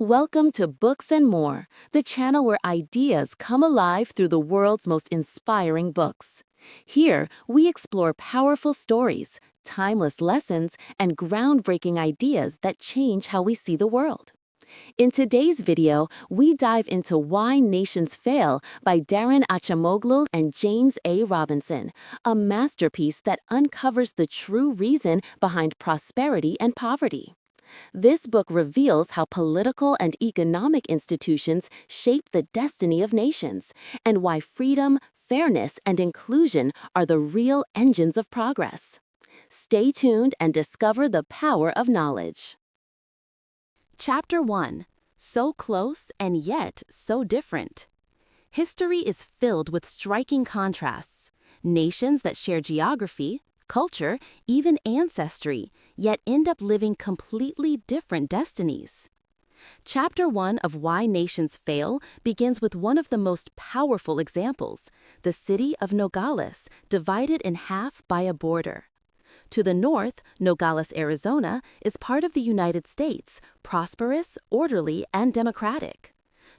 Welcome to Books and More, the channel where ideas come alive through the world's most inspiring books. Here, we explore powerful stories, timeless lessons, and groundbreaking ideas that change how we see the world. In today's video, we dive into Why Nations Fail by Daron Acemoglu and James A. Robinson, a masterpiece that uncovers the true reason behind prosperity and poverty. This book reveals how political and economic institutions shape the destiny of nations, and why freedom, fairness, and inclusion are the real engines of progress. Stay tuned and discover the power of knowledge. Chapter 1: So Close and Yet So Different. History is filled with striking contrasts. Nations that share geography, culture, even ancestry, yet end up living completely different destinies. Chapter 1 of Why Nations Fail begins with one of the most powerful examples, the city of Nogales, divided in half by a border. To the north, Nogales, Arizona, is part of the United States, prosperous, orderly, and democratic.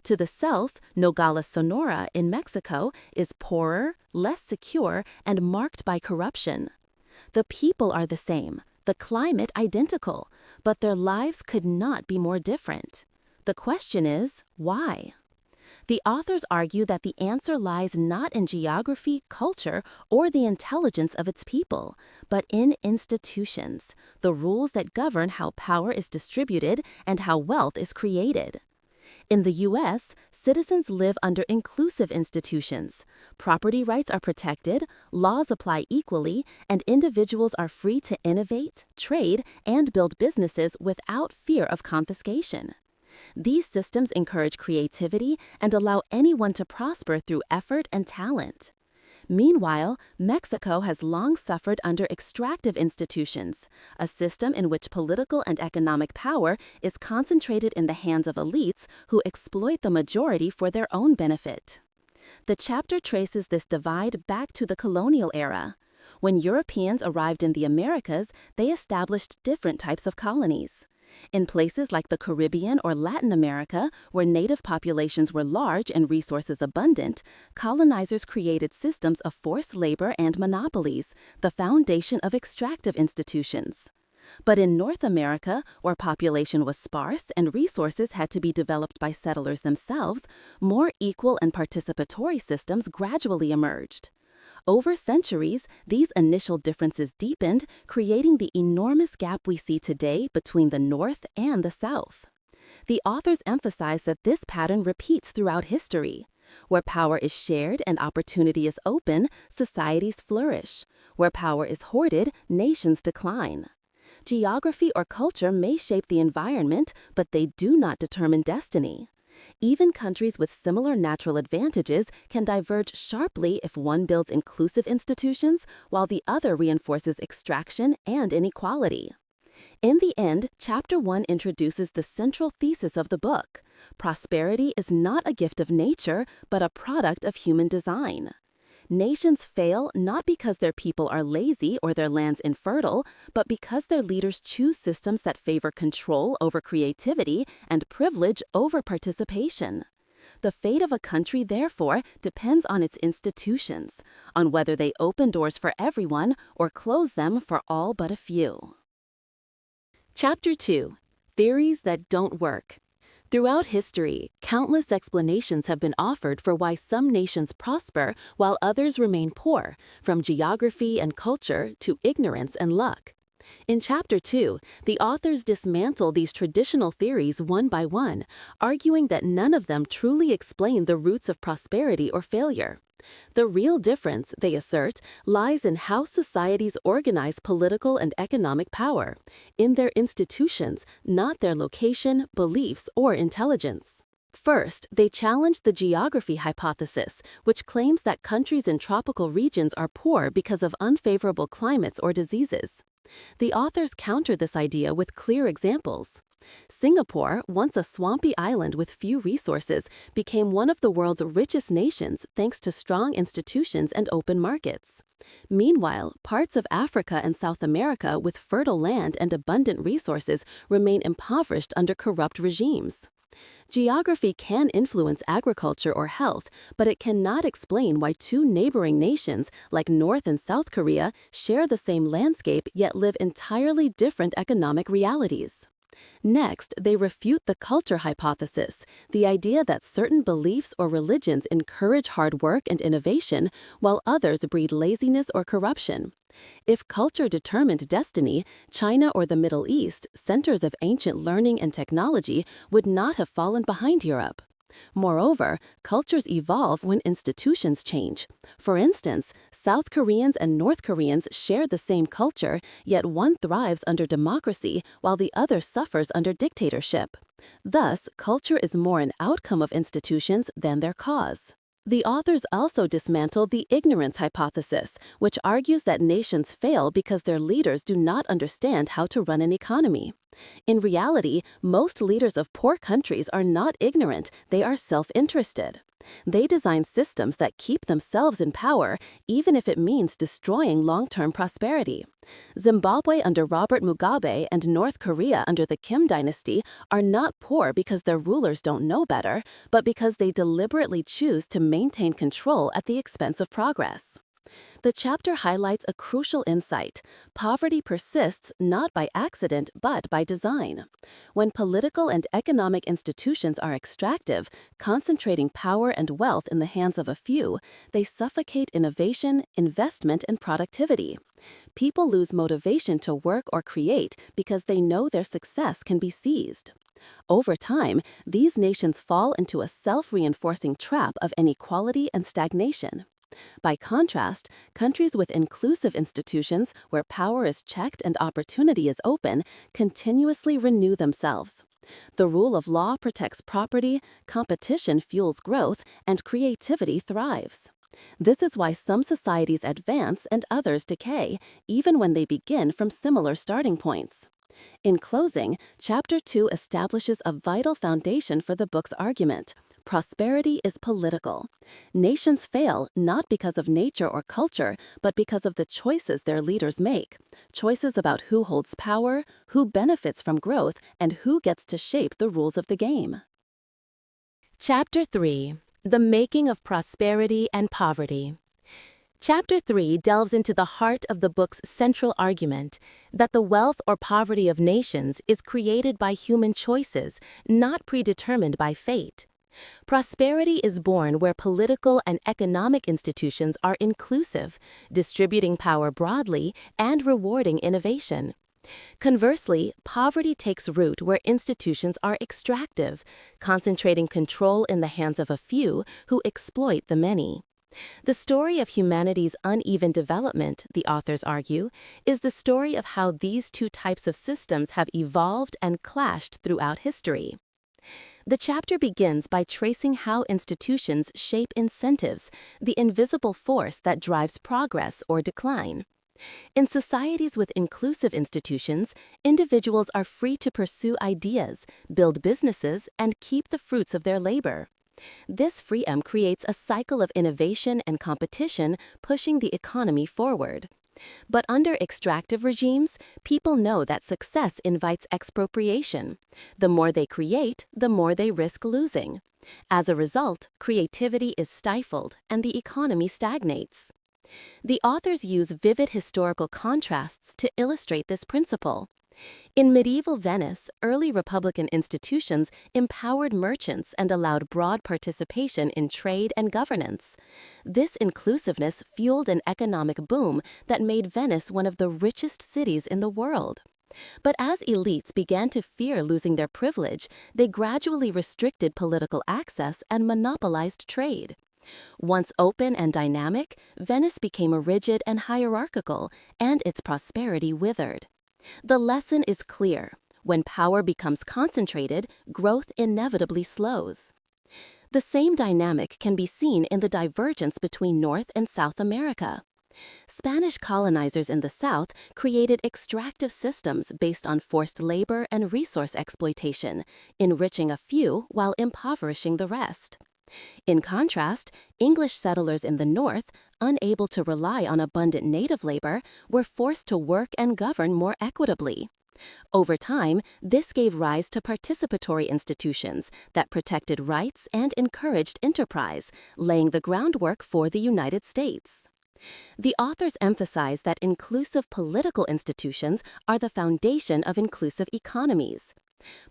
To the south, Nogales, Sonora, in Mexico, is poorer, less secure, and marked by corruption. The people are the same, the climate identical, but their lives could not be more different. The question is, why? The authors argue that the answer lies not in geography, culture, or the intelligence of its people, but in institutions, the rules that govern how power is distributed and how wealth is created. In the U.S., citizens live under inclusive institutions. Property rights are protected, laws apply equally, and individuals are free to innovate, trade, and build businesses without fear of confiscation. These systems encourage creativity and allow anyone to prosper through effort and talent. Meanwhile, Mexico has long suffered under extractive institutions, a system in which political and economic power is concentrated in the hands of elites who exploit the majority for their own benefit. The chapter traces this divide back to the colonial era. When Europeans arrived in the Americas, they established different types of colonies. In places like the Caribbean or Latin America, where native populations were large and resources abundant, colonizers created systems of forced labor and monopolies, the foundation of extractive institutions. But in North America, where population was sparse and resources had to be developed by settlers themselves, more equal and participatory systems gradually emerged. Over centuries, these initial differences deepened, creating the enormous gap we see today between the North and the South. The authors emphasize that this pattern repeats throughout history. Where power is shared and opportunity is open, societies flourish. Where power is hoarded, nations decline. Geography or culture may shape the environment, but they do not determine destiny. Even countries with similar natural advantages can diverge sharply if one builds inclusive institutions while the other reinforces extraction and inequality. In the end, Chapter 1 introduces the central thesis of the book. Prosperity is not a gift of nature, but a product of human design. Nations fail not because their people are lazy or their lands infertile, but because their leaders choose systems that favor control over creativity and privilege over participation. The fate of a country, therefore, depends on its institutions, on whether they open doors for everyone or close them for all but a few. Chapter 2: Theories That Don't Work. Throughout history, countless explanations have been offered for why some nations prosper while others remain poor, from geography and culture to ignorance and luck. In Chapter 2, the authors dismantle these traditional theories one by one, arguing that none of them truly explain the roots of prosperity or failure. The real difference, they assert, lies in how societies organize political and economic power, in their institutions, not their location, beliefs, or intelligence. First, they challenge the geography hypothesis, which claims that countries in tropical regions are poor because of unfavorable climates or diseases. The authors counter this idea with clear examples. Singapore, once a swampy island with few resources, became one of the world's richest nations thanks to strong institutions and open markets. Meanwhile, parts of Africa and South America with fertile land and abundant resources remain impoverished under corrupt regimes. Geography can influence agriculture or health, but it cannot explain why two neighboring nations, like North and South Korea, share the same landscape yet live entirely different economic realities. Next, they refute the culture hypothesis, the idea that certain beliefs or religions encourage hard work and innovation, while others breed laziness or corruption. If culture determined destiny, China or the Middle East, centers of ancient learning and technology, would not have fallen behind Europe. Moreover, cultures evolve when institutions change. For instance, South Koreans and North Koreans share the same culture, yet one thrives under democracy while the other suffers under dictatorship. Thus, culture is more an outcome of institutions than their cause. The authors also dismantle the ignorance hypothesis, which argues that nations fail because their leaders do not understand how to run an economy. In reality, most leaders of poor countries are not ignorant, they are self-interested. They design systems that keep themselves in power, even if it means destroying long-term prosperity. Zimbabwe under Robert Mugabe and North Korea under the Kim dynasty are not poor because their rulers don't know better, but because they deliberately choose to maintain control at the expense of progress. The chapter highlights a crucial insight. Poverty persists not by accident but by design. When political and economic institutions are extractive, concentrating power and wealth in the hands of a few, they suffocate innovation, investment, and productivity. People lose motivation to work or create because they know their success can be seized. Over time, these nations fall into a self-reinforcing trap of inequality and stagnation. By contrast, countries with inclusive institutions where power is checked and opportunity is open continuously renew themselves. The rule of law protects property, competition fuels growth, and creativity thrives. This is why some societies advance and others decay, even when they begin from similar starting points. In closing, Chapter 2 establishes a vital foundation for the book's argument. Prosperity is political. Nations fail not because of nature or culture, but because of the choices their leaders make. Choices about who holds power, who benefits from growth, and who gets to shape the rules of the game. Chapter 3: The Making of Prosperity and Poverty. Chapter 3 delves into the heart of the book's central argument, that the wealth or poverty of nations is created by human choices, not predetermined by fate. Prosperity is born where political and economic institutions are inclusive, distributing power broadly and rewarding innovation. Conversely, poverty takes root where institutions are extractive, concentrating control in the hands of a few who exploit the many. The story of humanity's uneven development, the authors argue, is the story of how these two types of systems have evolved and clashed throughout history. The chapter begins by tracing how institutions shape incentives, the invisible force that drives progress or decline. In societies with inclusive institutions, individuals are free to pursue ideas, build businesses, and keep the fruits of their labor. This freedom creates a cycle of innovation and competition, pushing the economy forward. But under extractive regimes, people know that success invites expropriation. The more they create, the more they risk losing. As a result, creativity is stifled and the economy stagnates. The authors use vivid historical contrasts to illustrate this principle. In medieval Venice, early republican institutions empowered merchants and allowed broad participation in trade and governance. This inclusiveness fueled an economic boom that made Venice one of the richest cities in the world. But as elites began to fear losing their privilege, they gradually restricted political access and monopolized trade. Once open and dynamic, Venice became rigid and hierarchical, and its prosperity withered. The lesson is clear. When power becomes concentrated, growth inevitably slows. The same dynamic can be seen in the divergence between North and South America. Spanish colonizers in the South created extractive systems based on forced labor and resource exploitation, enriching a few while impoverishing the rest. In contrast, English settlers in the North, unable to rely on abundant native labor, were forced to work and govern more equitably. Over time, this gave rise to participatory institutions that protected rights and encouraged enterprise, laying the groundwork for the United States. The authors emphasize that inclusive political institutions are the foundation of inclusive economies.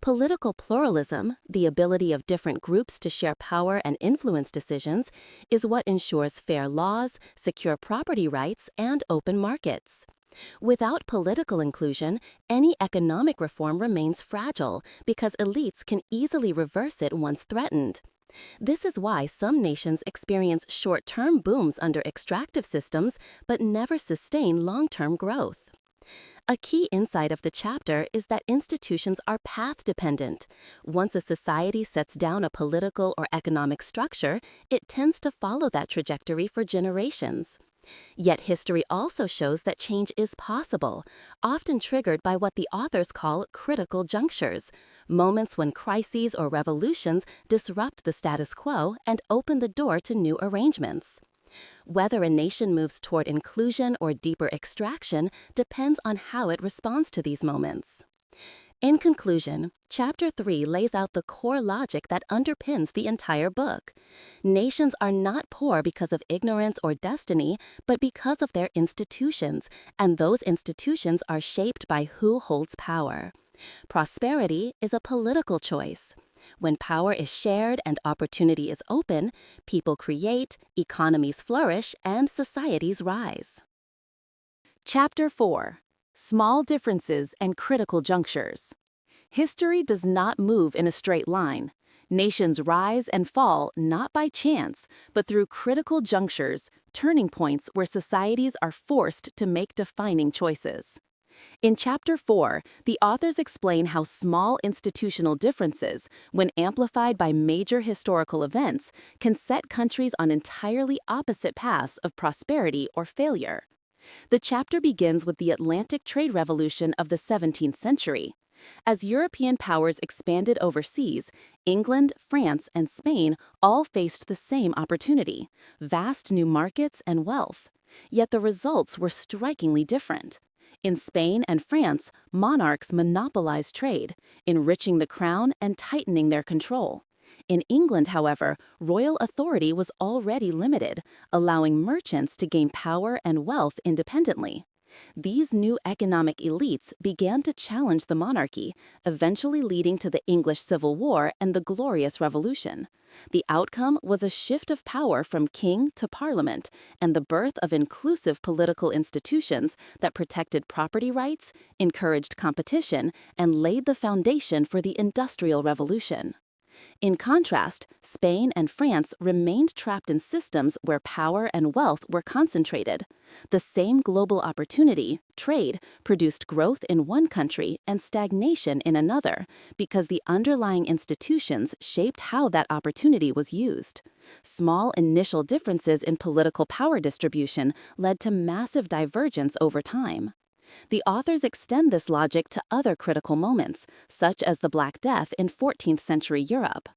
Political pluralism, the ability of different groups to share power and influence decisions, is what ensures fair laws, secure property rights, and open markets. Without political inclusion, any economic reform remains fragile because elites can easily reverse it once threatened. This is why some nations experience short-term booms under extractive systems but never sustain long-term growth. A key insight of the chapter is that institutions are path-dependent. Once a society sets down a political or economic structure, it tends to follow that trajectory for generations. Yet history also shows that change is possible, often triggered by what the authors call critical junctures, moments when crises or revolutions disrupt the status quo and open the door to new arrangements. Whether a nation moves toward inclusion or deeper extraction depends on how it responds to these moments. In conclusion, Chapter 3 lays out the core logic that underpins the entire book. Nations are not poor because of ignorance or destiny, but because of their institutions, and those institutions are shaped by who holds power. Prosperity is a political choice. When power is shared and opportunity is open, people create, economies flourish, and societies rise. Chapter 4: Small Differences and Critical Junctures. History does not move in a straight line. Nations rise and fall not by chance, but through critical junctures, turning points where societies are forced to make defining choices. In Chapter 4, the authors explain how small institutional differences, when amplified by major historical events, can set countries on entirely opposite paths of prosperity or failure. The chapter begins with the Atlantic trade revolution of the 17th century. As European powers expanded overseas, England, France, and Spain all faced the same opportunity: vast new markets and wealth. Yet the results were strikingly different. In Spain and France, monarchs monopolized trade, enriching the crown and tightening their control. In England, however, royal authority was already limited, allowing merchants to gain power and wealth independently. These new economic elites began to challenge the monarchy, eventually leading to the English Civil War and the Glorious Revolution. The outcome was a shift of power from king to parliament and the birth of inclusive political institutions that protected property rights, encouraged competition, and laid the foundation for the Industrial Revolution. In contrast, Spain and France remained trapped in systems where power and wealth were concentrated. The same global opportunity, trade, produced growth in one country and stagnation in another because the underlying institutions shaped how that opportunity was used. Small initial differences in political power distribution led to massive divergence over time. The authors extend this logic to other critical moments, such as the Black Death in 14th century Europe.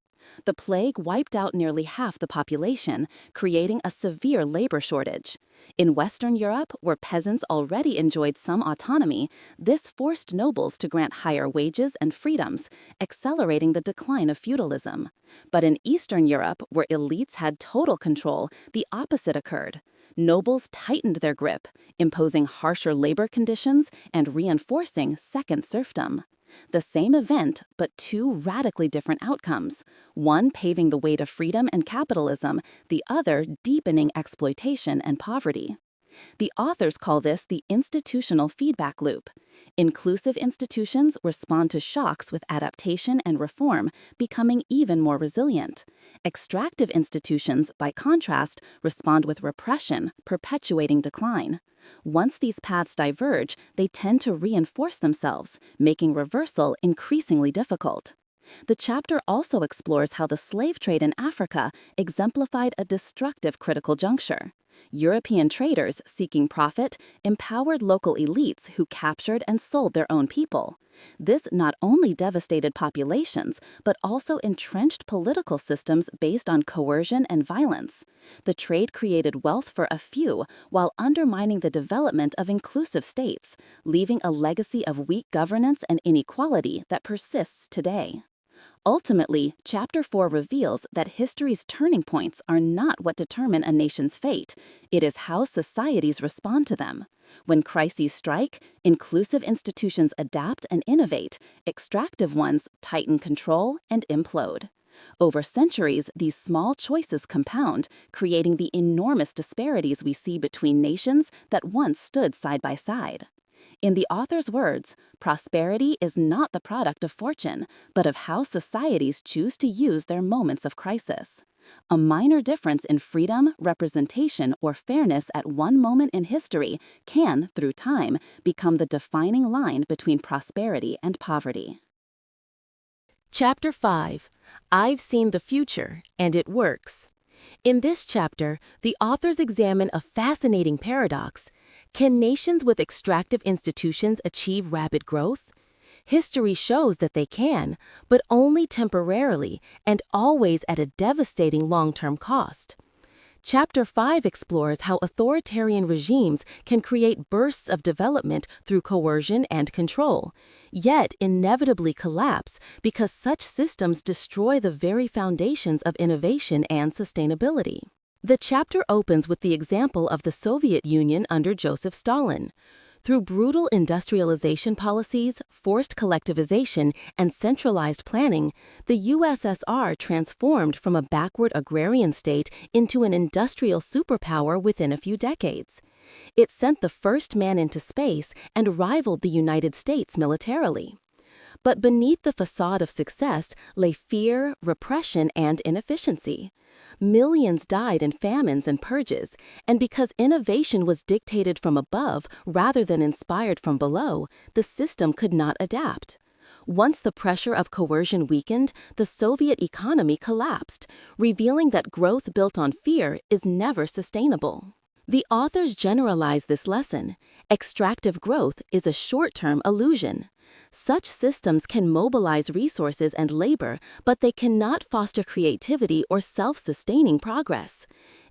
The plague wiped out nearly half the population, creating a severe labor shortage. In Western Europe, where peasants already enjoyed some autonomy, this forced nobles to grant higher wages and freedoms, accelerating the decline of feudalism. But in Eastern Europe, where elites had total control, the opposite occurred. Nobles tightened their grip, imposing harsher labor conditions and reinforcing second serfdom. The same event, but two radically different outcomes, one paving the way to freedom and capitalism, the other deepening exploitation and poverty. The authors call this the institutional feedback loop. Inclusive institutions respond to shocks with adaptation and reform, becoming even more resilient. Extractive institutions, by contrast, respond with repression, perpetuating decline. Once these paths diverge, they tend to reinforce themselves, making reversal increasingly difficult. The chapter also explores how the slave trade in Africa exemplified a destructive critical juncture. European traders seeking profit empowered local elites who captured and sold their own people. This not only devastated populations, but also entrenched political systems based on coercion and violence. The trade created wealth for a few while undermining the development of inclusive states, leaving a legacy of weak governance and inequality that persists today. Ultimately, Chapter 4 reveals that history's turning points are not what determine a nation's fate. It is how societies respond to them. When crises strike, inclusive institutions adapt and innovate, extractive ones tighten control and implode. Over centuries, these small choices compound, creating the enormous disparities we see between nations that once stood side by side. In the author's words, prosperity is not the product of fortune, but of how societies choose to use their moments of crisis. A minor difference in freedom, representation, or fairness at one moment in history can, through time, become the defining line between prosperity and poverty. Chapter 5. I've Seen the Future, and It Works. In this chapter, the authors examine a fascinating paradox. Can nations with extractive institutions achieve rapid growth? History shows that they can, but only temporarily and always at a devastating long-term cost. Chapter 5 explores how authoritarian regimes can create bursts of development through coercion and control, yet inevitably collapse because such systems destroy the very foundations of innovation and sustainability. The chapter opens with the example of the Soviet Union under Joseph Stalin. Through brutal industrialization policies, forced collectivization, and centralized planning, the USSR transformed from a backward agrarian state into an industrial superpower within a few decades. It sent the first man into space and rivaled the United States militarily. But beneath the facade of success lay fear, repression, and inefficiency. Millions died in famines and purges, and because innovation was dictated from above rather than inspired from below, the system could not adapt. Once the pressure of coercion weakened, the Soviet economy collapsed, revealing that growth built on fear is never sustainable. The authors generalize this lesson. Extractive growth is a short-term illusion. Such systems can mobilize resources and labor, but they cannot foster creativity or self-sustaining progress.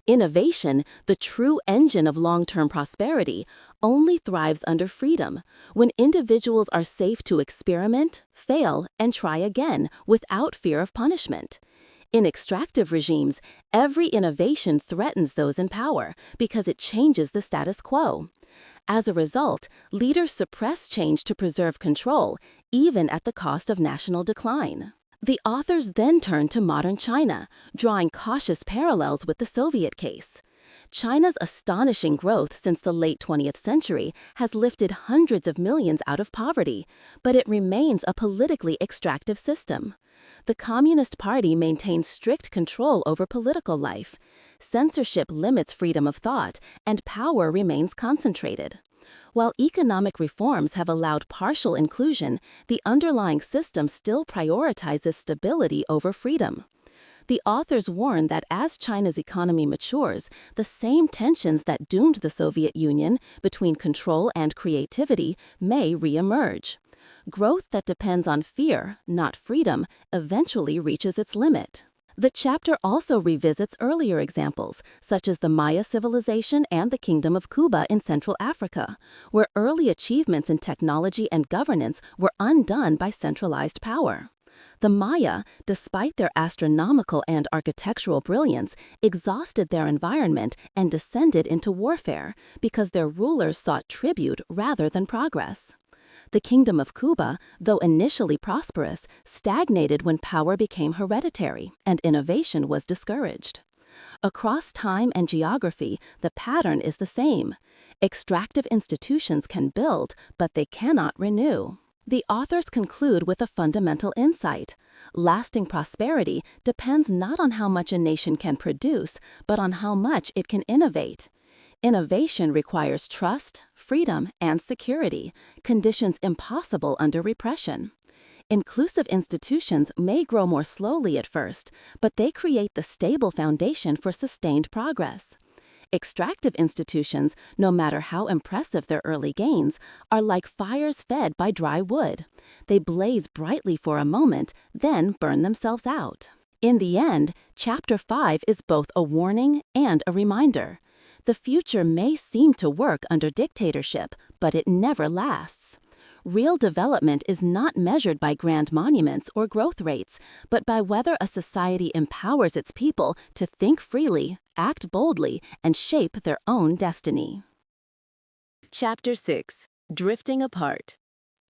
Innovation, the true engine of long-term prosperity, only thrives under freedom, when individuals are safe to experiment, fail, and try again without fear of punishment. In extractive regimes, every innovation threatens those in power because it changes the status quo. As a result, leaders suppress change to preserve control, even at the cost of national decline. The authors then turn to modern China, drawing cautious parallels with the Soviet case. China's astonishing growth since the late 20th century has lifted hundreds of millions out of poverty, but it remains a politically extractive system. The Communist Party maintains strict control over political life. Censorship limits freedom of thought, and power remains concentrated. While economic reforms have allowed partial inclusion, the underlying system still prioritizes stability over freedom. The authors warn that as China's economy matures, the same tensions that doomed the Soviet Union between control and creativity may reemerge. Growth that depends on fear, not freedom, eventually reaches its limit. The chapter also revisits earlier examples, such as the Maya civilization and the Kingdom of Cuba in Central Africa, where early achievements in technology and governance were undone by centralized power. The Maya, despite their astronomical and architectural brilliance, exhausted their environment and descended into warfare because their rulers sought tribute rather than progress. The Kingdom of Cuba, though initially prosperous, stagnated when power became hereditary and innovation was discouraged. Across time and geography, the pattern is the same. Extractive institutions can build, but they cannot renew. The authors conclude with a fundamental insight. Lasting prosperity depends not on how much a nation can produce, but on how much it can innovate. Innovation requires trust, freedom, and security, conditions impossible under repression. Inclusive institutions may grow more slowly at first, but they create the stable foundation for sustained progress. Extractive institutions, no matter how impressive their early gains, are like fires fed by dry wood. They blaze brightly for a moment, then burn themselves out. In the end, Chapter 5 is both a warning and a reminder. The future may seem to work under dictatorship, but it never lasts. Real development is not measured by grand monuments or growth rates, but by whether a society empowers its people to think freely, act boldly, and shape their own destiny. Chapter 6. Drifting Apart.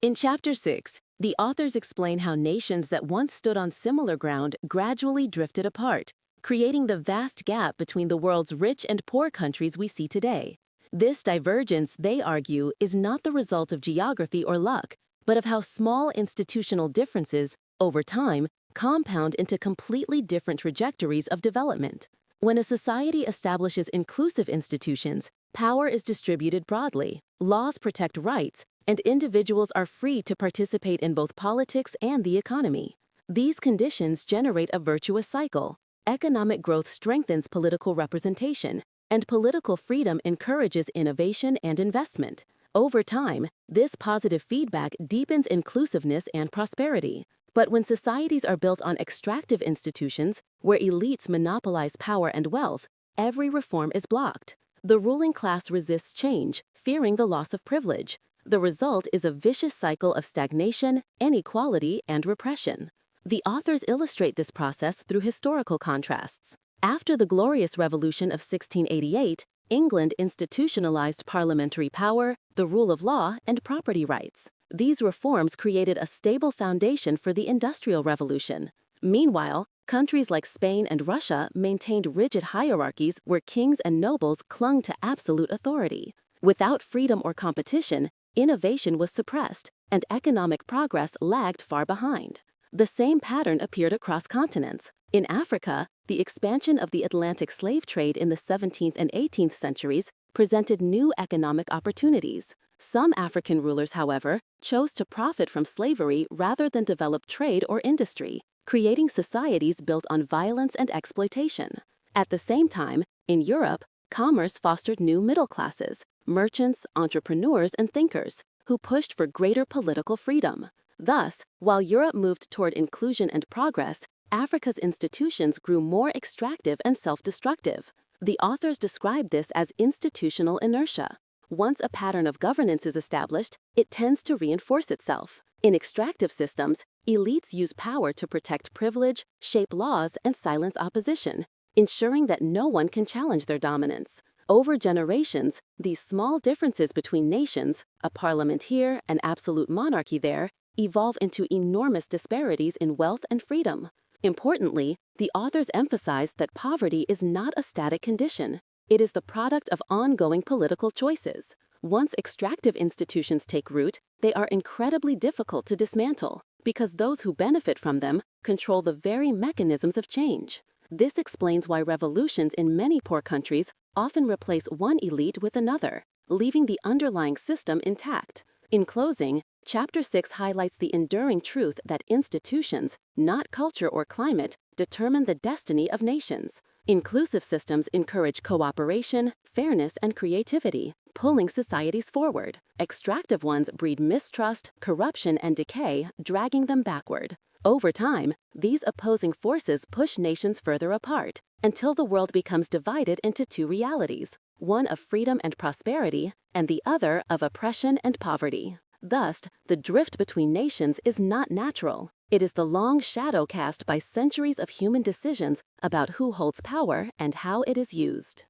In Chapter 6, the authors explain how nations that once stood on similar ground gradually drifted apart, creating the vast gap between the world's rich and poor countries we see today. This divergence, they argue, is not the result of geography or luck, but of how small institutional differences, over time, compound into completely different trajectories of development. When a society establishes inclusive institutions, power is distributed broadly, laws protect rights, and individuals are free to participate in both politics and the economy. These conditions generate a virtuous cycle. Economic growth strengthens political representation, and political freedom encourages innovation and investment. Over time, this positive feedback deepens inclusiveness and prosperity. But when societies are built on extractive institutions, where elites monopolize power and wealth, every reform is blocked. The ruling class resists change, fearing the loss of privilege. The result is a vicious cycle of stagnation, inequality, and repression. The authors illustrate this process through historical contrasts. After the Glorious Revolution of 1688, England institutionalized parliamentary power, the rule of law, and property rights. These reforms created a stable foundation for the Industrial Revolution. Meanwhile, countries like Spain and Russia maintained rigid hierarchies where kings and nobles clung to absolute authority. Without freedom or competition, innovation was suppressed, and economic progress lagged far behind. The same pattern appeared across continents. In Africa, the expansion of the Atlantic slave trade in the 17th and 18th centuries presented new economic opportunities. Some African rulers, however, chose to profit from slavery rather than develop trade or industry, creating societies built on violence and exploitation. At the same time, in Europe, commerce fostered new middle classes, merchants, entrepreneurs, and thinkers, who pushed for greater political freedom. Thus, while Europe moved toward inclusion and progress, Africa's institutions grew more extractive and self-destructive. The authors describe this as institutional inertia. Once a pattern of governance is established, it tends to reinforce itself. In extractive systems, elites use power to protect privilege, shape laws, and silence opposition, ensuring that no one can challenge their dominance. Over generations, these small differences between nations, a parliament here, an absolute monarchy there, evolve into enormous disparities in wealth and freedom. Importantly, the authors emphasize that poverty is not a static condition. It is the product of ongoing political choices. Once extractive institutions take root, they are incredibly difficult to dismantle, because those who benefit from them control the very mechanisms of change. This explains why revolutions in many poor countries often replace one elite with another, leaving the underlying system intact. In closing, Chapter 6 highlights the enduring truth that institutions, not culture or climate, determine the destiny of nations. Inclusive systems encourage cooperation, fairness, and creativity, pulling societies forward. Extractive ones breed mistrust, corruption, and decay, dragging them backward. Over time, these opposing forces push nations further apart, until the world becomes divided into two realities, one of freedom and prosperity, and the other of oppression and poverty. Thus, the drift between nations is not natural. It is the long shadow cast by centuries of human decisions about who holds power and how it is used.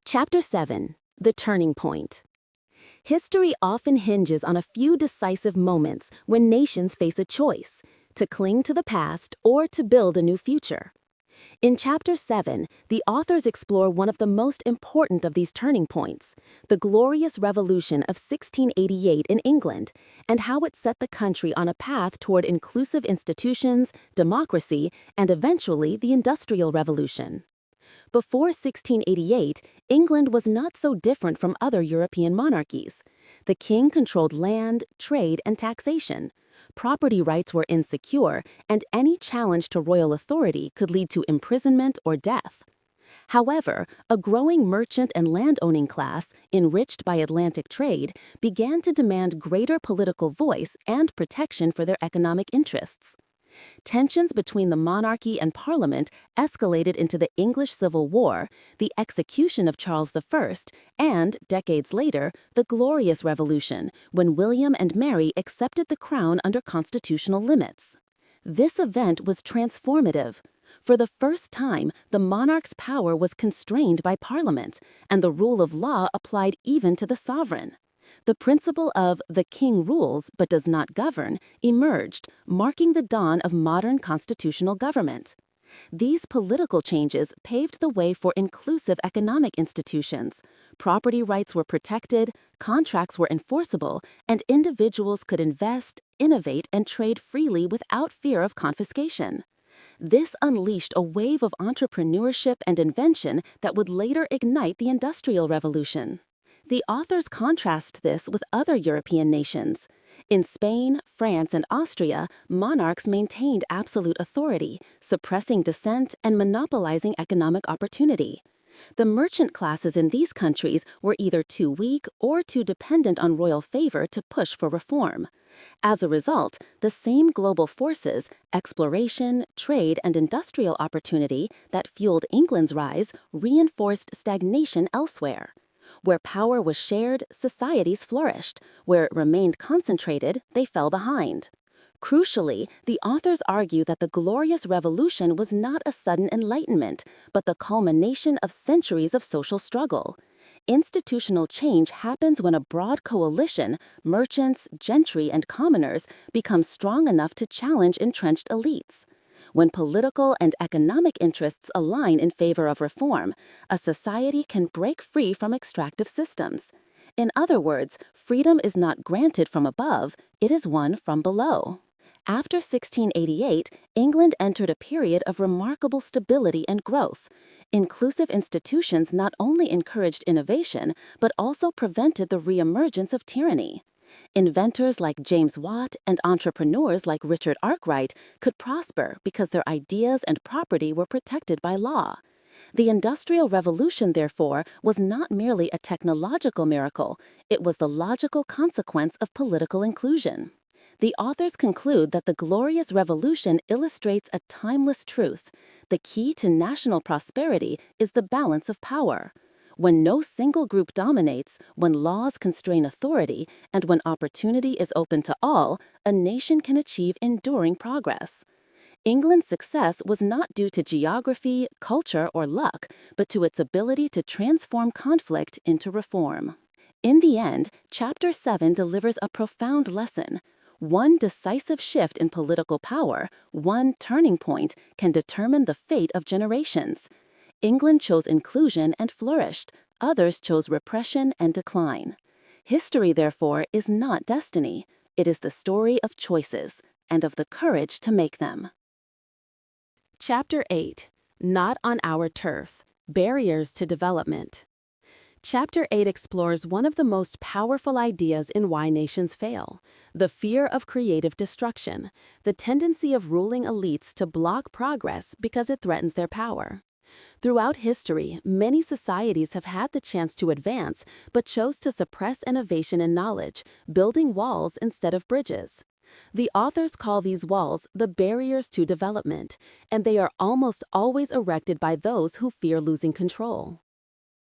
Chapter 7. The Turning Point. History often hinges on a few decisive moments when nations face a choice, to cling to the past or to build a new future. In Chapter 7, the authors explore one of the most important of these turning points, the Glorious Revolution of 1688 in England, and how it set the country on a path toward inclusive institutions, democracy, and eventually the Industrial Revolution. Before 1688, England was not so different from other European monarchies. The king controlled land, trade, and taxation. Property rights were insecure, and any challenge to royal authority could lead to imprisonment or death. However, a growing merchant and landowning class, enriched by Atlantic trade, began to demand greater political voice and protection for their economic interests. Tensions between the monarchy and Parliament escalated into the English Civil War, the execution of Charles I, and, decades later, the Glorious Revolution, when William and Mary accepted the crown under constitutional limits. This event was transformative. For the first time, the monarch's power was constrained by Parliament, and the rule of law applied even to the sovereign. The principle of "the king rules but does not govern" emerged, marking the dawn of modern constitutional government. These political changes paved the way for inclusive economic institutions. Property rights were protected, contracts were enforceable, and individuals could invest, innovate, and trade freely without fear of confiscation. This unleashed a wave of entrepreneurship and invention that would later ignite the Industrial Revolution. The authors contrast this with other European nations. In Spain, France, and Austria, monarchs maintained absolute authority, suppressing dissent and monopolizing economic opportunity. The merchant classes in these countries were either too weak or too dependent on royal favor to push for reform. As a result, the same global forces, exploration, trade, and industrial opportunity that fueled England's rise reinforced stagnation elsewhere. Where power was shared, societies flourished. Where it remained concentrated, they fell behind. Crucially, the authors argue that the Glorious Revolution was not a sudden enlightenment, but the culmination of centuries of social struggle. Institutional change happens when a broad coalition, merchants, gentry, and commoners, becomes strong enough to challenge entrenched elites. When political and economic interests align in favor of reform, a society can break free from extractive systems. In other words, freedom is not granted from above, it is won from below. After 1688, England entered a period of remarkable stability and growth. Inclusive institutions not only encouraged innovation, but also prevented the reemergence of tyranny. Inventors like James Watt and entrepreneurs like Richard Arkwright could prosper because their ideas and property were protected by law. The Industrial Revolution, therefore, was not merely a technological miracle, it was the logical consequence of political inclusion. The authors conclude that the Glorious Revolution illustrates a timeless truth. The key to national prosperity is the balance of power. When no single group dominates, when laws constrain authority, and when opportunity is open to all, a nation can achieve enduring progress. England's success was not due to geography, culture, or luck, but to its ability to transform conflict into reform. In the end, Chapter 7 delivers a profound lesson. One decisive shift in political power, one turning point, can determine the fate of generations. England chose inclusion and flourished, others chose repression and decline. History, therefore, is not destiny. It is the story of choices, and of the courage to make them. Chapter 8. Not on Our Turf: Barriers to Development. Chapter 8 explores one of the most powerful ideas in Why Nations Fail: the fear of creative destruction, the tendency of ruling elites to block progress because it threatens their power. Throughout history, many societies have had the chance to advance, but chose to suppress innovation and knowledge, building walls instead of bridges. The authors call these walls the barriers to development, and they are almost always erected by those who fear losing control.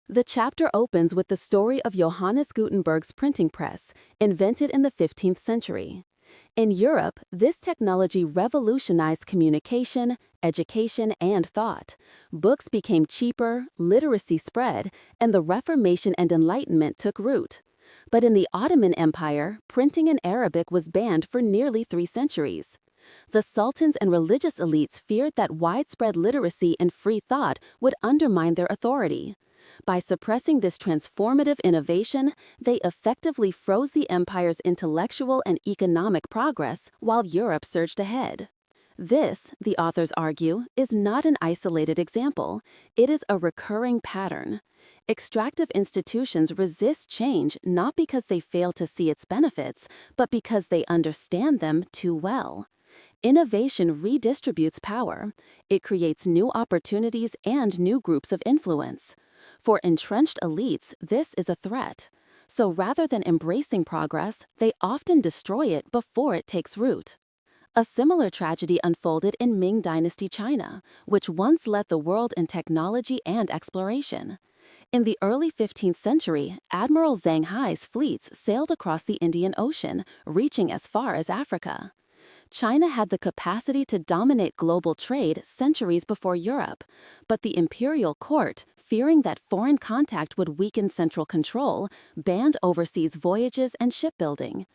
The chapter opens with the story of Johannes Gutenberg's printing press, invented in the 15th century. In Europe, this technology revolutionized communication, education, and thought. Books became cheaper, literacy spread, and the Reformation and Enlightenment took root. But in the Ottoman Empire, printing in Arabic was banned for nearly 3 centuries. The sultans and religious elites feared that widespread literacy and free thought would undermine their authority. By suppressing this transformative innovation, they effectively froze the empire's intellectual and economic progress while Europe surged ahead. This, the authors argue, is not an isolated example. It is a recurring pattern. Extractive institutions resist change not because they fail to see its benefits, but because they understand them too well. Innovation redistributes power. It creates new opportunities and new groups of influence. For entrenched elites, this is a threat. So rather than embracing progress, they often destroy it before it takes root. A similar tragedy unfolded in Ming Dynasty China, which once led the world in technology and exploration. In the early 15th century, Admiral Zhang Hai's fleets sailed across the Indian Ocean, reaching as far as Africa. China had the capacity to dominate global trade centuries before Europe, but the imperial court, fearing that foreign contact would weaken central control, banned overseas voyages and shipbuilding.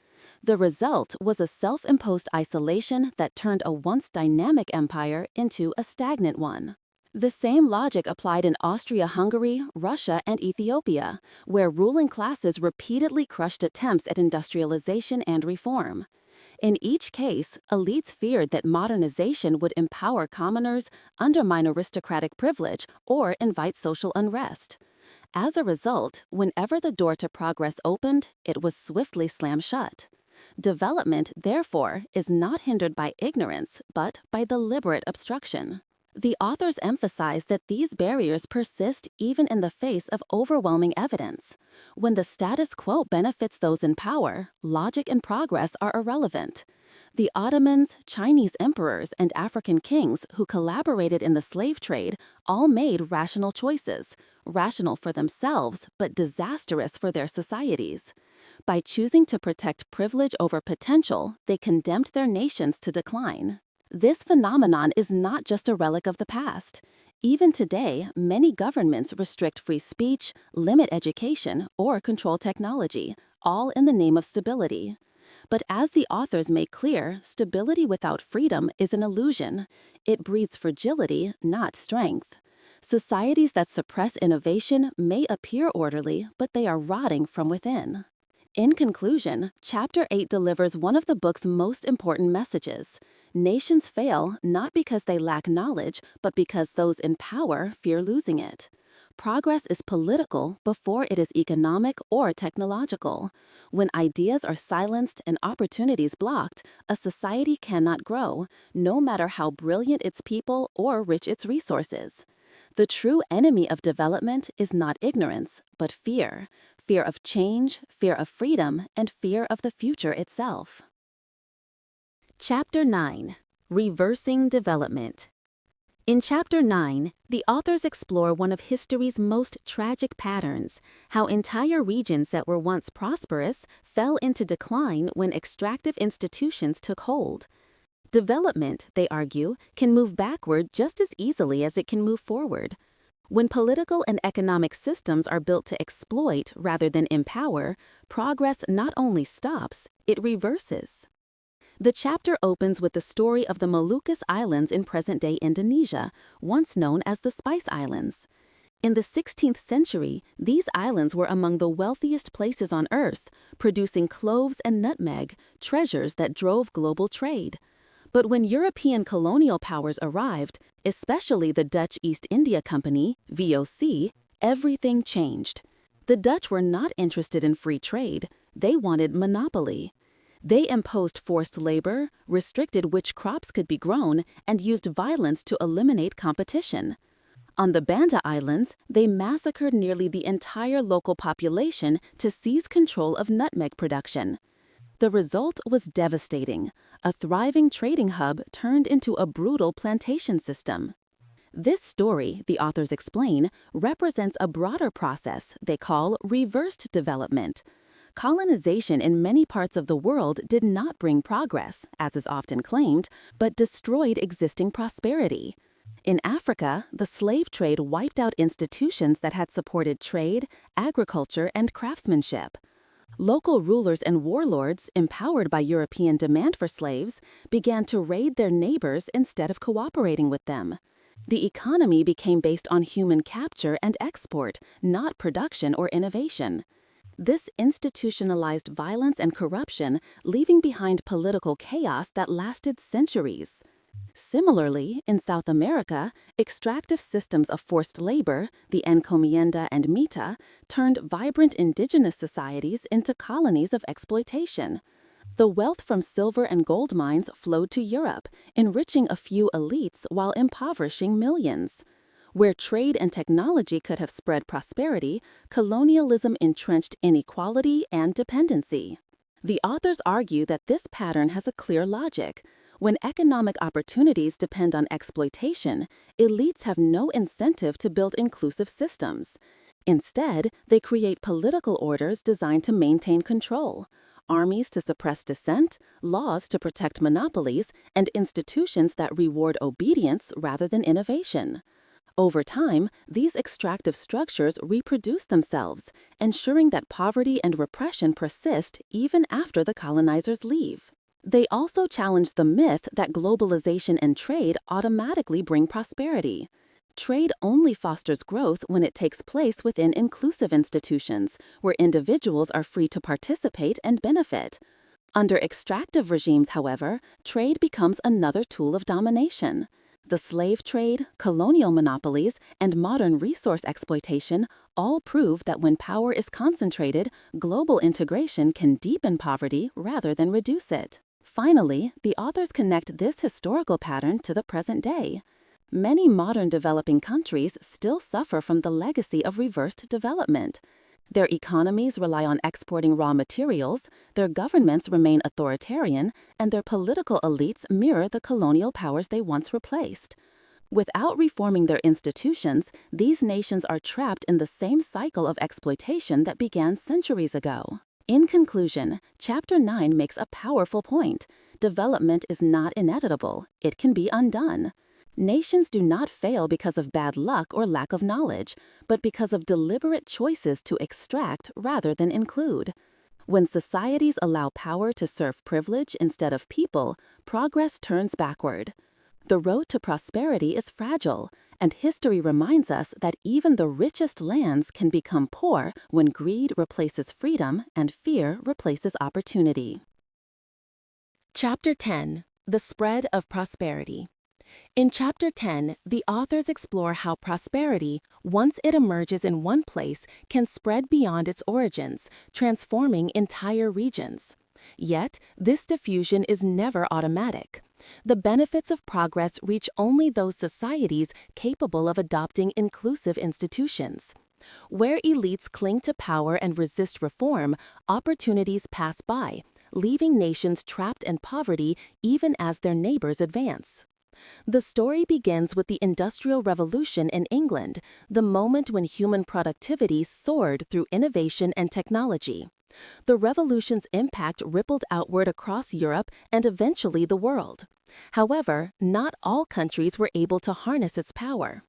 The result was a self-imposed isolation that turned a once dynamic empire into a stagnant one. The same logic applied in Austria-Hungary, Russia, and Ethiopia, where ruling classes repeatedly crushed attempts at industrialization and reform. In each case, elites feared that modernization would empower commoners, undermine aristocratic privilege, or invite social unrest. As a result, whenever the door to progress opened, it was swiftly slammed shut. Development, therefore, is not hindered by ignorance, but by deliberate obstruction. The authors emphasize that these barriers persist even in the face of overwhelming evidence. When the status quo benefits those in power, logic and progress are irrelevant. The Ottomans, Chinese emperors, and African kings who collaborated in the slave trade all made rational choices, rational for themselves but disastrous for their societies. By choosing to protect privilege over potential, they condemned their nations to decline. This phenomenon is not just a relic of the past. Even today, many governments restrict free speech, limit education, or control technology, all in the name of stability. But as the authors make clear, stability without freedom is an illusion. It breeds fragility, not strength. Societies that suppress innovation may appear orderly, but they are rotting from within. In conclusion, Chapter 8 delivers one of the book's most important messages. Nations fail not because they lack knowledge, but because those in power fear losing it. Progress is political before it is economic or technological. When ideas are silenced and opportunities blocked, a society cannot grow, no matter how brilliant its people or rich its resources. The true enemy of development is not ignorance, but fear. Fear of change, fear of freedom, and fear of the future itself. Chapter 9. Reversing Development. In Chapter 9, the authors explore one of history's most tragic patterns, how entire regions that were once prosperous fell into decline when extractive institutions took hold. Development, they argue, can move backward just as easily as it can move forward. When political and economic systems are built to exploit rather than empower, progress not only stops, it reverses. The chapter opens with the story of the Moluccas Islands in present-day Indonesia, once known as the Spice Islands. In the 16th century, these islands were among the wealthiest places on Earth, producing cloves and nutmeg, treasures that drove global trade. But when European colonial powers arrived, especially the Dutch East India Company, VOC, everything changed. The Dutch were not interested in free trade, they wanted monopoly. They imposed forced labor, restricted which crops could be grown, and used violence to eliminate competition. On the Banda Islands, they massacred nearly the entire local population to seize control of nutmeg production. The result was devastating. A thriving trading hub turned into a brutal plantation system. This story, the authors explain, represents a broader process they call reversed development. Colonization in many parts of the world did not bring progress, as is often claimed, but destroyed existing prosperity. In Africa, the slave trade wiped out institutions that had supported trade, agriculture, and craftsmanship. Local rulers and warlords, empowered by European demand for slaves, began to raid their neighbors instead of cooperating with them. The economy became based on human capture and export, not production or innovation. This institutionalized violence and corruption, leaving behind political chaos that lasted centuries. Similarly, in South America, extractive systems of forced labor, the encomienda and mita, turned vibrant indigenous societies into colonies of exploitation. The wealth from silver and gold mines flowed to Europe, enriching a few elites while impoverishing millions. Where trade and technology could have spread prosperity, colonialism entrenched inequality and dependency. The authors argue that this pattern has a clear logic. When economic opportunities depend on exploitation, elites have no incentive to build inclusive systems. Instead, they create political orders designed to maintain control. Armies to suppress dissent, laws to protect monopolies, and institutions that reward obedience rather than innovation. Over time, these extractive structures reproduce themselves, ensuring that poverty and repression persist even after the colonizers leave. They also challenge the myth that globalization and trade automatically bring prosperity. Trade only fosters growth when it takes place within inclusive institutions, where individuals are free to participate and benefit. Under extractive regimes, however, trade becomes another tool of domination. The slave trade, colonial monopolies, and modern resource exploitation all prove that when power is concentrated, global integration can deepen poverty rather than reduce it. Finally, the authors connect this historical pattern to the present day. Many modern developing countries still suffer from the legacy of reversed development. Their economies rely on exporting raw materials, their governments remain authoritarian, and their political elites mirror the colonial powers they once replaced. Without reforming their institutions, these nations are trapped in the same cycle of exploitation that began centuries ago. In conclusion, Chapter 9 makes a powerful point. Development is not inevitable, it can be undone. Nations do not fail because of bad luck or lack of knowledge, but because of deliberate choices to extract rather than include. When societies allow power to serve privilege instead of people, progress turns backward. The road to prosperity is fragile, and history reminds us that even the richest lands can become poor when greed replaces freedom and fear replaces opportunity. Chapter 10: The Spread of Prosperity. In Chapter 10, the authors explore how prosperity, once it emerges in one place, can spread beyond its origins, transforming entire regions. Yet, this diffusion is never automatic. The benefits of progress reach only those societies capable of adopting inclusive institutions. Where elites cling to power and resist reform, opportunities pass by, leaving nations trapped in poverty even as their neighbors advance. The story begins with the Industrial Revolution in England, the moment when human productivity soared through innovation and technology. The revolution's impact rippled outward across Europe and eventually the world. However, not all countries were able to harness its power.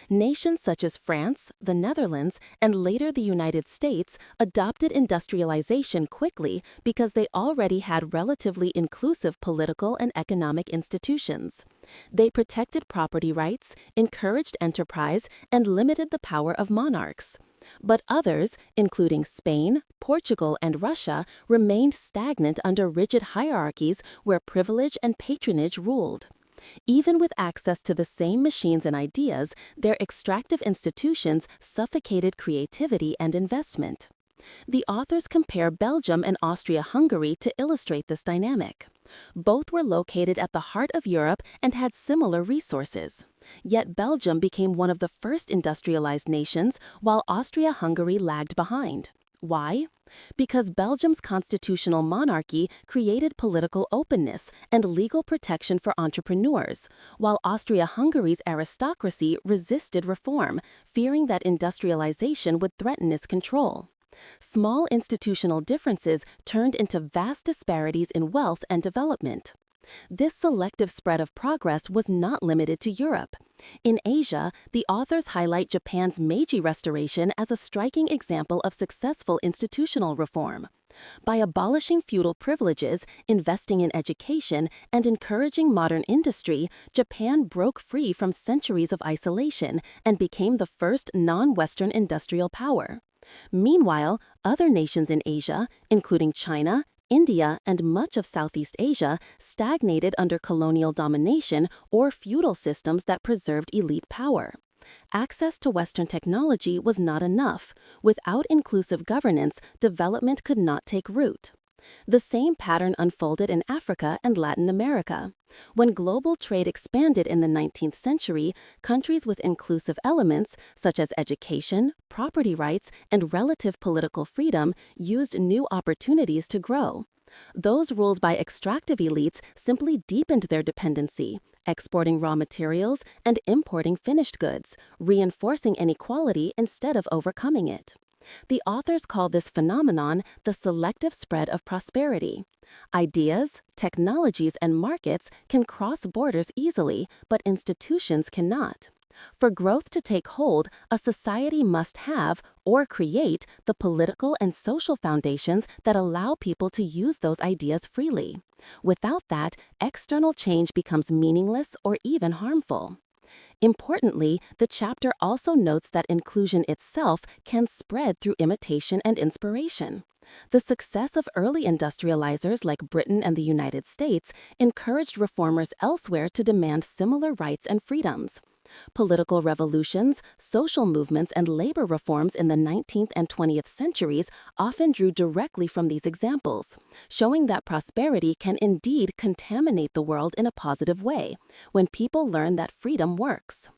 Nations such as France, the Netherlands, and later the United States adopted industrialization quickly because they already had relatively inclusive political and economic institutions. They protected property rights, encouraged enterprise, and limited the power of monarchs. But others, including Spain, Portugal, and Russia, remained stagnant under rigid hierarchies where privilege and patronage ruled. Even with access to the same machines and ideas, their extractive institutions suffocated creativity and investment. The authors compare Belgium and Austria-Hungary to illustrate this dynamic. Both were located at the heart of Europe and had similar resources. Yet Belgium became one of the first industrialized nations, while Austria-Hungary lagged behind. Why? Because Belgium's constitutional monarchy created political openness and legal protection for entrepreneurs, while Austria-Hungary's aristocracy resisted reform, fearing that industrialization would threaten its control. Small institutional differences turned into vast disparities in wealth and development. This selective spread of progress was not limited to Europe. In Asia, the authors highlight Japan's Meiji Restoration as a striking example of successful institutional reform. By abolishing feudal privileges, investing in education, and encouraging modern industry, Japan broke free from centuries of isolation and became the first non-Western industrial power. Meanwhile, other nations in Asia, including China, India, and much of Southeast Asia, stagnated under colonial domination or feudal systems that preserved elite power. Access to Western technology was not enough. Without inclusive governance, development could not take root. The same pattern unfolded in Africa and Latin America. When global trade expanded in the 19th century, countries with inclusive elements, such as education, property rights, and relative political freedom, used new opportunities to grow. Those ruled by extractive elites simply deepened their dependency, exporting raw materials and importing finished goods, reinforcing inequality instead of overcoming it. The authors call this phenomenon the selective spread of prosperity. Ideas, technologies, and markets can cross borders easily, but institutions cannot. For growth to take hold, a society must have or create the political and social foundations that allow people to use those ideas freely. Without that, external change becomes meaningless or even harmful. Importantly, the chapter also notes that inclusion itself can spread through imitation and inspiration. The success of early industrializers like Britain and the United States encouraged reformers elsewhere to demand similar rights and freedoms. Political revolutions, social movements, and labor reforms in the 19th and 20th centuries often drew directly from these examples, showing that prosperity can indeed contaminate the world in a positive way when people learn that freedom works.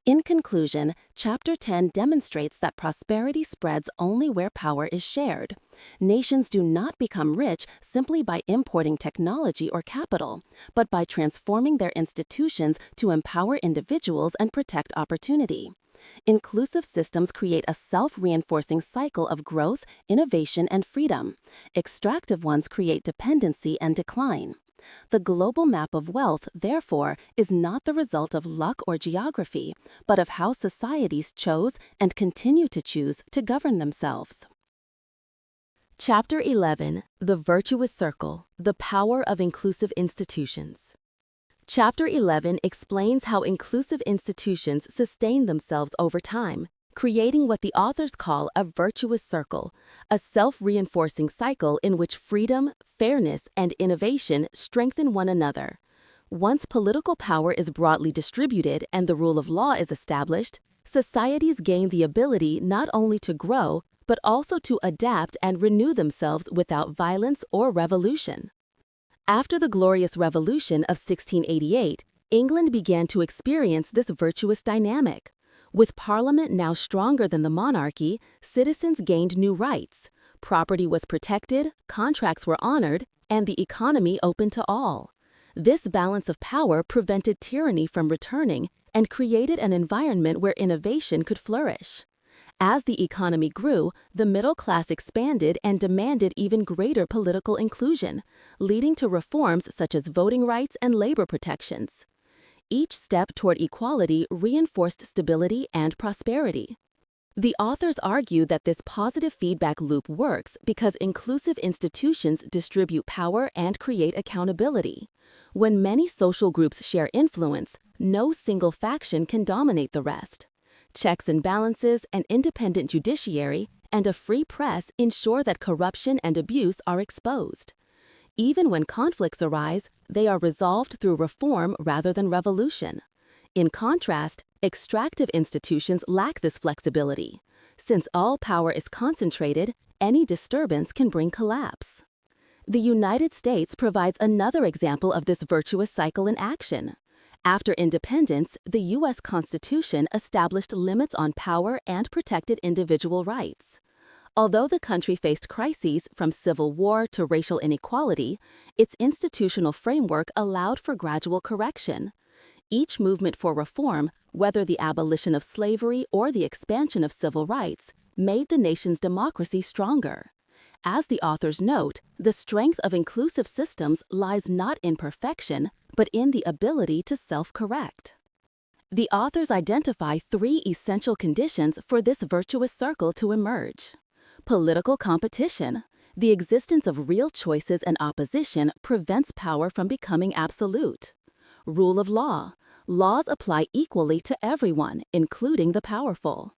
In conclusion, Chapter 10 demonstrates that prosperity spreads only where power is shared. Nations do not become rich simply by importing technology or capital, but by transforming their institutions to empower individuals and protect opportunity. Inclusive systems create a self-reinforcing cycle of growth, innovation, and freedom. Extractive ones create dependency and decline. The global map of wealth, therefore, is not the result of luck or geography, but of how societies chose and continue to choose to govern themselves. Chapter 11: The Virtuous Circle, the Power of Inclusive Institutions. Chapter 11 explains how inclusive institutions sustain themselves over time, creating what the authors call a virtuous circle, a self-reinforcing cycle in which freedom, fairness, and innovation strengthen one another. Once political power is broadly distributed and the rule of law is established, societies gain the ability not only to grow, but also to adapt and renew themselves without violence or revolution. After the Glorious Revolution of 1688, England began to experience this virtuous dynamic. With Parliament now stronger than the monarchy, citizens gained new rights. Property was protected, contracts were honored, and the economy open to all. This balance of power prevented tyranny from returning and created an environment where innovation could flourish. As the economy grew, the middle class expanded and demanded even greater political inclusion, leading to reforms such as voting rights and labor protections. Each step toward equality reinforced stability and prosperity. The authors argue that this positive feedback loop works because inclusive institutions distribute power and create accountability. When many social groups share influence, no single faction can dominate the rest. Checks and balances, an independent judiciary, and a free press ensure that corruption and abuse are exposed. Even when conflicts arise, they are resolved through reform rather than revolution. In contrast, extractive institutions lack this flexibility. Since all power is concentrated, any disturbance can bring collapse. The United States provides another example of this virtuous cycle in action. After independence, the U.S. Constitution established limits on power and protected individual rights. Although the country faced crises from civil war to racial inequality, its institutional framework allowed for gradual correction. Each movement for reform, whether the abolition of slavery or the expansion of civil rights, made the nation's democracy stronger. As the authors note, the strength of inclusive systems lies not in perfection, but in the ability to self-correct. The authors identify 3 essential conditions for this virtuous circle to emerge. Political competition. The existence of real choices and opposition prevents power from becoming absolute. Rule of law. Laws apply equally to everyone, including the powerful.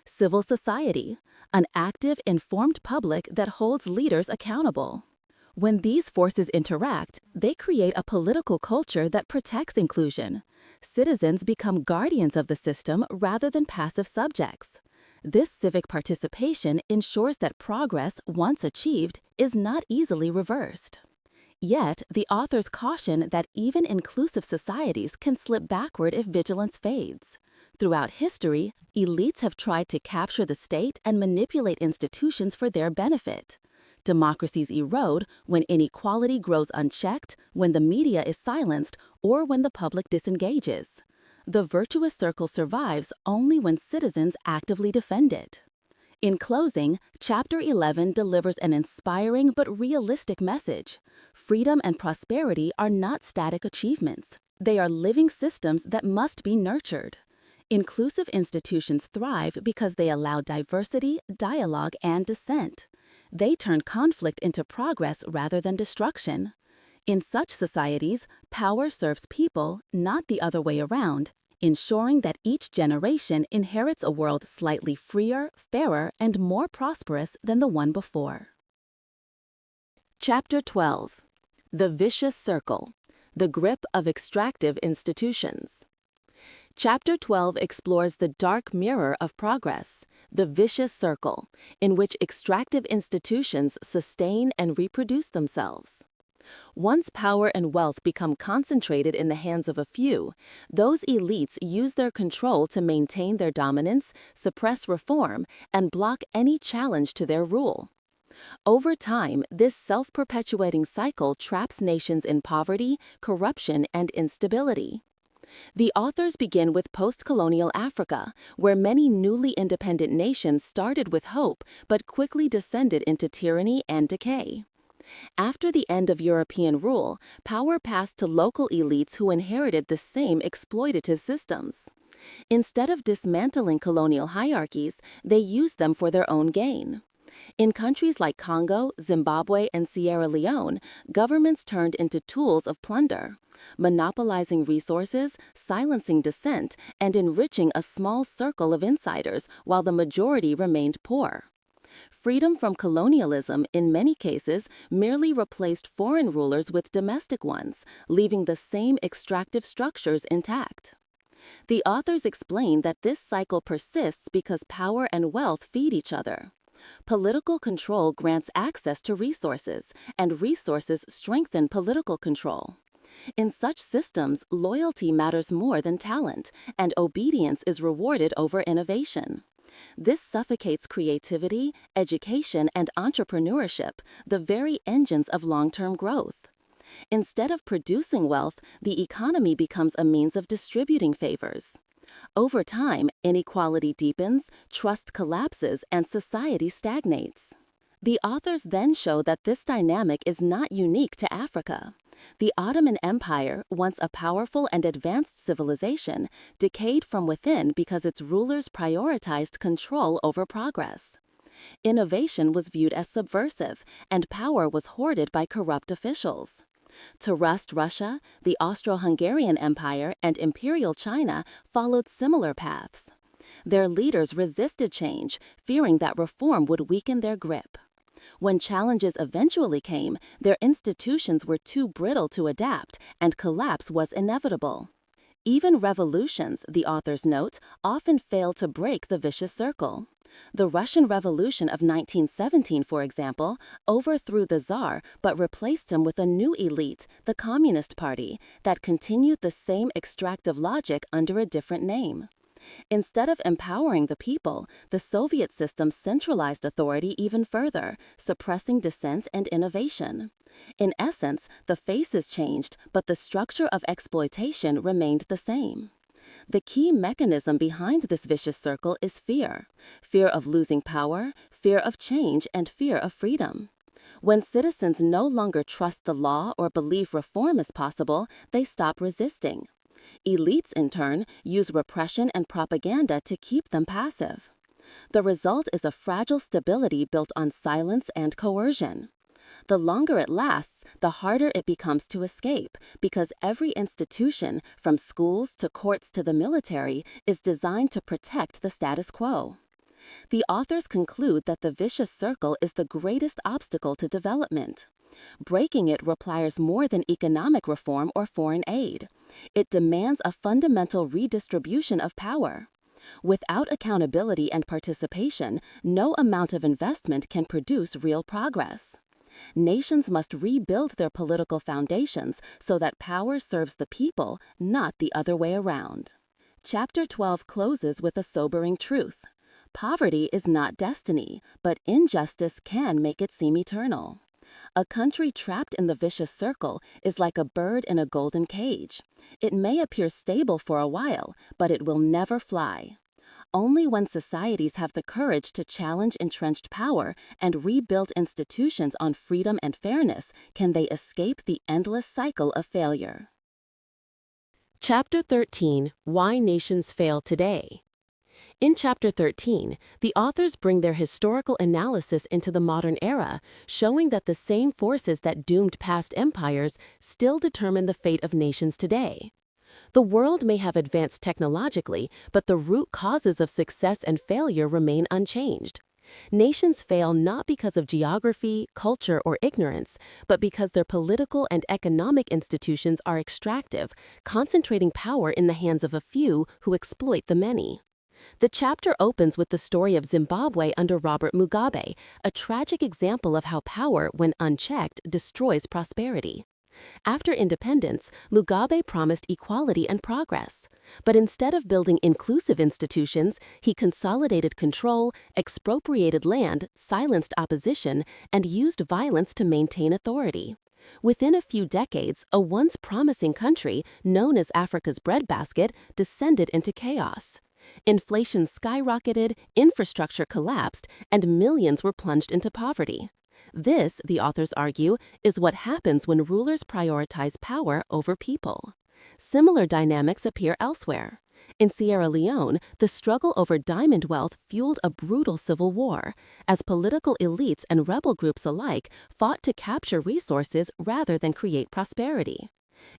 Civil society. An active, informed public that holds leaders accountable. When these forces interact, they create a political culture that protects inclusion. Citizens become guardians of the system rather than passive subjects. This civic participation ensures that progress, once achieved, is not easily reversed. Yet, the authors caution that even inclusive societies can slip backward if vigilance fades. Throughout history, elites have tried to capture the state and manipulate institutions for their benefit. Democracies erode when inequality grows unchecked, when the media is silenced, or when the public disengages. The virtuous circle survives only when citizens actively defend it. In closing, Chapter 11 delivers an inspiring but realistic message. Freedom and prosperity are not static achievements. They are living systems that must be nurtured. Inclusive institutions thrive because they allow diversity, dialogue, and dissent. They turn conflict into progress rather than destruction. In such societies, power serves people, not the other way around, ensuring that each generation inherits a world slightly freer, fairer, and more prosperous than the one before. Chapter 12. The Vicious Circle. The Grip of Extractive Institutions. Chapter 12 explores the dark mirror of progress, the vicious circle, in which extractive institutions sustain and reproduce themselves. Once power and wealth become concentrated in the hands of a few, those elites use their control to maintain their dominance, suppress reform, and block any challenge to their rule. Over time, this self-perpetuating cycle traps nations in poverty, corruption, and instability. The authors begin with post-colonial Africa, where many newly independent nations started with hope but quickly descended into tyranny and decay. After the end of European rule, power passed to local elites who inherited the same exploitative systems. Instead of dismantling colonial hierarchies, they used them for their own gain. In countries like Congo, Zimbabwe, and Sierra Leone, governments turned into tools of plunder, monopolizing resources, silencing dissent, and enriching a small circle of insiders while the majority remained poor. Freedom from colonialism, in many cases, merely replaced foreign rulers with domestic ones, leaving the same extractive structures intact. The authors explain that this cycle persists because power and wealth feed each other. Political control grants access to resources, and resources strengthen political control. In such systems, loyalty matters more than talent, and obedience is rewarded over innovation. This suffocates creativity, education, and entrepreneurship, the very engines of long-term growth. Instead of producing wealth, the economy becomes a means of distributing favors. Over time, inequality deepens, trust collapses, and society stagnates. The authors then show that this dynamic is not unique to Africa. The Ottoman Empire, once a powerful and advanced civilization, decayed from within because its rulers prioritized control over progress. Innovation was viewed as subversive, and power was hoarded by corrupt officials. To rust Russia, the Austro-Hungarian Empire, and Imperial China followed similar paths. Their leaders resisted change, fearing that reform would weaken their grip. When challenges eventually came, their institutions were too brittle to adapt, and collapse was inevitable. Even revolutions, the authors note, often fail to break the vicious circle. The Russian Revolution of 1917, for example, overthrew the Tsar but replaced him with a new elite, the Communist Party, that continued the same extractive logic under a different name. Instead of empowering the people, the Soviet system centralized authority even further, suppressing dissent and innovation. In essence, the faces changed, but the structure of exploitation remained the same. The key mechanism behind this vicious circle is fear. Fear of losing power, fear of change, and fear of freedom. When citizens no longer trust the law or believe reform is possible, they stop resisting. Elites, in turn, use repression and propaganda to keep them passive. The result is a fragile stability built on silence and coercion. The longer it lasts, the harder it becomes to escape, because every institution, from schools to courts to the military, is designed to protect the status quo. The authors conclude that the vicious circle is the greatest obstacle to development. Breaking it requires more than economic reform or foreign aid. It demands a fundamental redistribution of power. Without accountability and participation, no amount of investment can produce real progress. Nations must rebuild their political foundations so that power serves the people, not the other way around. Chapter 12 closes with a sobering truth. Poverty is not destiny, but injustice can make it seem eternal. A country trapped in the vicious circle is like a bird in a golden cage. It may appear stable for a while, but it will never fly. Only when societies have the courage to challenge entrenched power and rebuild institutions on freedom and fairness can they escape the endless cycle of failure. Chapter 13: Why Nations Fail Today. In Chapter 13, the authors bring their historical analysis into the modern era, showing that the same forces that doomed past empires still determine the fate of nations today. The world may have advanced technologically, but the root causes of success and failure remain unchanged. Nations fail not because of geography, culture, or ignorance, but because their political and economic institutions are extractive, concentrating power in the hands of a few who exploit the many. The chapter opens with the story of Zimbabwe under Robert Mugabe, a tragic example of how power, when unchecked, destroys prosperity. After independence, Mugabe promised equality and progress. But instead of building inclusive institutions, he consolidated control, expropriated land, silenced opposition, and used violence to maintain authority. Within a few decades, a once promising country, known as Africa's breadbasket, descended into chaos. Inflation skyrocketed, infrastructure collapsed, and millions were plunged into poverty. This, the authors argue, is what happens when rulers prioritize power over people. Similar dynamics appear elsewhere. In Sierra Leone, the struggle over diamond wealth fueled a brutal civil war, as political elites and rebel groups alike fought to capture resources rather than create prosperity.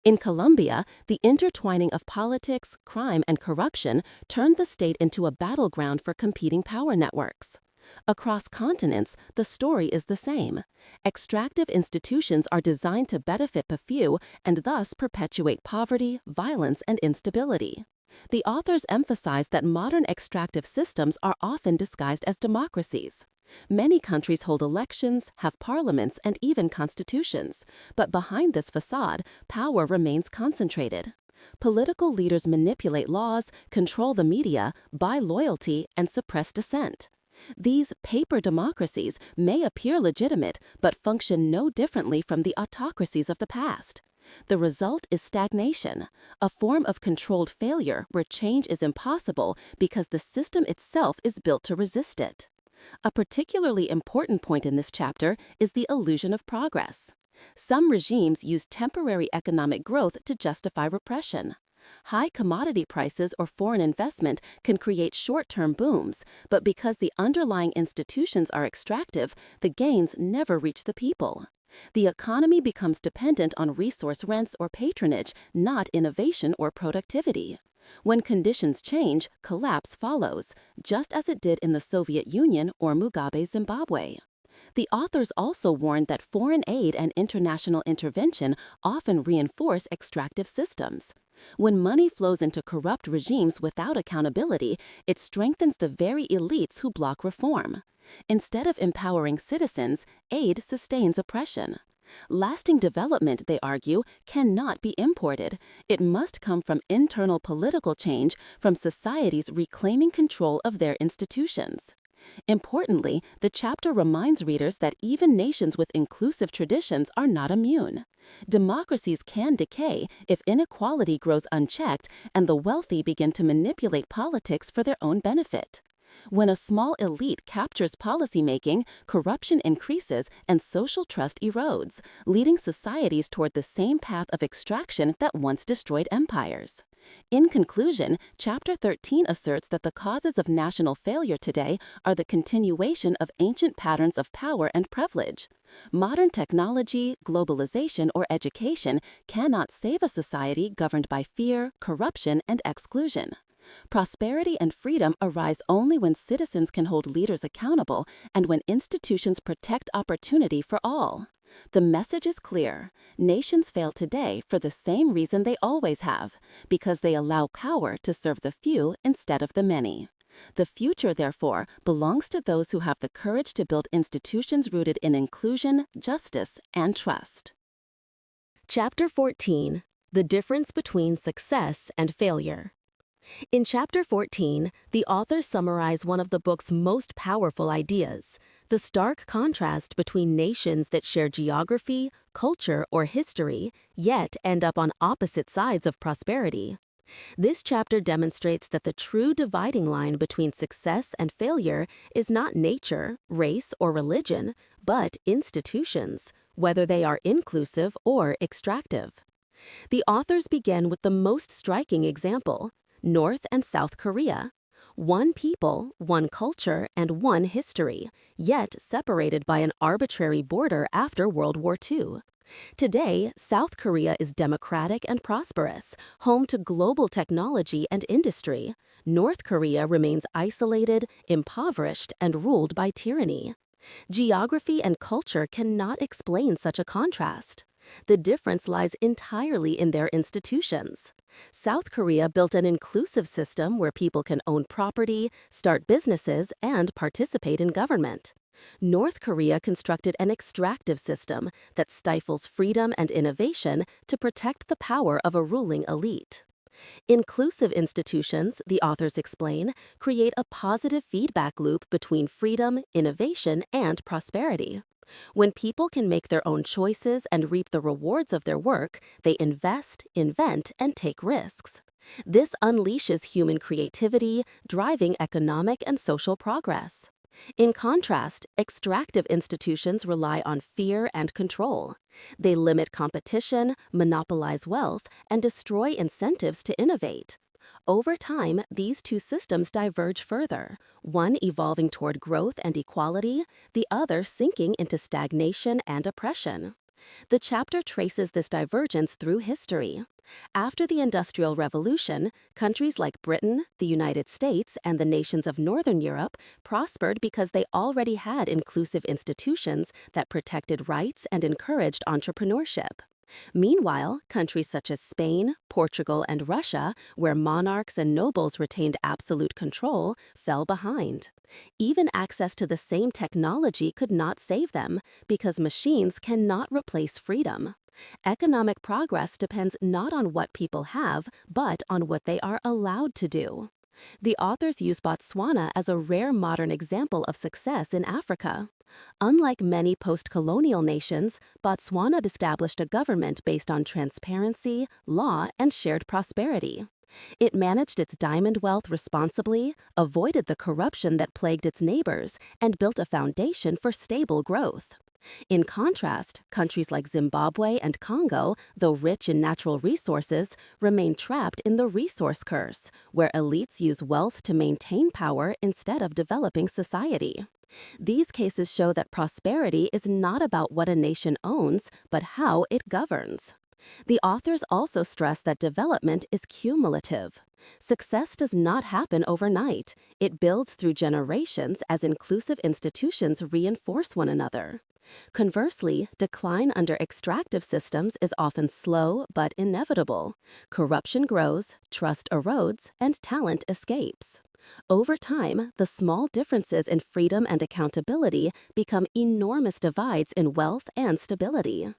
In Colombia, the intertwining of politics, crime, and corruption turned the state into a battleground for competing power networks. Across continents, the story is the same. Extractive institutions are designed to benefit a few and thus perpetuate poverty, violence, and instability. The authors emphasize that modern extractive systems are often disguised as democracies. Many countries hold elections, have parliaments, and even constitutions, but behind this facade, power remains concentrated. Political leaders manipulate laws, control the media, buy loyalty, and suppress dissent. These paper democracies may appear legitimate, but function no differently from the autocracies of the past. The result is stagnation, a form of controlled failure where change is impossible because the system itself is built to resist it. A particularly important point in this chapter is the illusion of progress. Some regimes use temporary economic growth to justify repression. High commodity prices or foreign investment can create short-term booms, but because the underlying institutions are extractive, the gains never reach the people. The economy becomes dependent on resource rents or patronage, not innovation or productivity. When conditions change, collapse follows, just as it did in the Soviet Union or Mugabe's Zimbabwe. The authors also warned that foreign aid and international intervention often reinforce extractive systems. When money flows into corrupt regimes without accountability, it strengthens the very elites who block reform. Instead of empowering citizens, aid sustains oppression. Lasting development, they argue, cannot be imported. It must come from internal political change, from societies reclaiming control of their institutions. Importantly, the chapter reminds readers that even nations with inclusive traditions are not immune. Democracies can decay if inequality grows unchecked and the wealthy begin to manipulate politics for their own benefit. When a small elite captures policymaking, corruption increases and social trust erodes, leading societies toward the same path of extraction that once destroyed empires. In conclusion, Chapter 13 asserts that the causes of national failure today are the continuation of ancient patterns of power and privilege. Modern technology, globalization, or education cannot save a society governed by fear, corruption, and exclusion. Prosperity and freedom arise only when citizens can hold leaders accountable and when institutions protect opportunity for all. The message is clear. Nations fail today for the same reason they always have, because they allow power to serve the few instead of the many. The future, therefore, belongs to those who have the courage to build institutions rooted in inclusion, justice, and trust. Chapter 14: The Difference Between Success and Failure. In Chapter 14, the authors summarize one of the book's most powerful ideas: the stark contrast between nations that share geography, culture, or history, yet end up on opposite sides of prosperity. This chapter demonstrates that the true dividing line between success and failure is not nature, race, or religion, but institutions, whether they are inclusive or extractive. The authors begin with the most striking example: North and South Korea. One people, one culture, and one history, yet separated by an arbitrary border after World War II. Today, South Korea is democratic and prosperous, home to global technology and industry. North Korea remains isolated, impoverished, and ruled by tyranny. Geography and culture cannot explain such a contrast. The difference lies entirely in their institutions. South Korea built an inclusive system where people can own property, start businesses, and participate in government. North Korea constructed an extractive system that stifles freedom and innovation to protect the power of a ruling elite. Inclusive institutions, the authors explain, create a positive feedback loop between freedom, innovation, and prosperity. When people can make their own choices and reap the rewards of their work, they invest, invent, and take risks. This unleashes human creativity, driving economic and social progress. In contrast, extractive institutions rely on fear and control. They limit competition, monopolize wealth, and destroy incentives to innovate. Over time, these two systems diverge further, one evolving toward growth and equality, the other sinking into stagnation and oppression. The chapter traces this divergence through history. After the Industrial Revolution, countries like Britain, the United States, and the nations of Northern Europe prospered because they already had inclusive institutions that protected rights and encouraged entrepreneurship. Meanwhile, countries such as Spain, Portugal, and Russia, where monarchs and nobles retained absolute control, fell behind. Even access to the same technology could not save them, because machines cannot replace freedom. Economic progress depends not on what people have, but on what they are allowed to do. The authors use Botswana as a rare modern example of success in Africa. Unlike many post-colonial nations, Botswana established a government based on transparency, law, and shared prosperity. It managed its diamond wealth responsibly, avoided the corruption that plagued its neighbors, and built a foundation for stable growth. In contrast, countries like Zimbabwe and Congo, though rich in natural resources, remain trapped in the resource curse, where elites use wealth to maintain power instead of developing society. These cases show that prosperity is not about what a nation owns, but how it governs. The authors also stress that development is cumulative. Success does not happen overnight. It builds through generations as inclusive institutions reinforce one another. Conversely, decline under extractive systems is often slow but inevitable. Corruption grows, trust erodes, and talent escapes. Over time, the small differences in freedom and accountability become enormous divides in wealth and stability.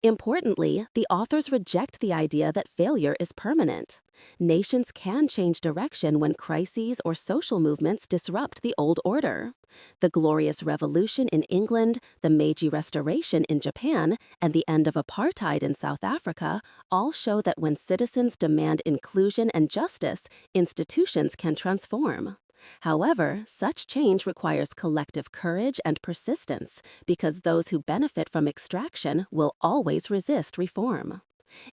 Importantly, the authors reject the idea that failure is permanent. Nations can change direction when crises or social movements disrupt the old order. The Glorious Revolution in England, the Meiji Restoration in Japan, and the end of apartheid in South Africa all show that when citizens demand inclusion and justice, institutions can transform. However, such change requires collective courage and persistence because those who benefit from extraction will always resist reform.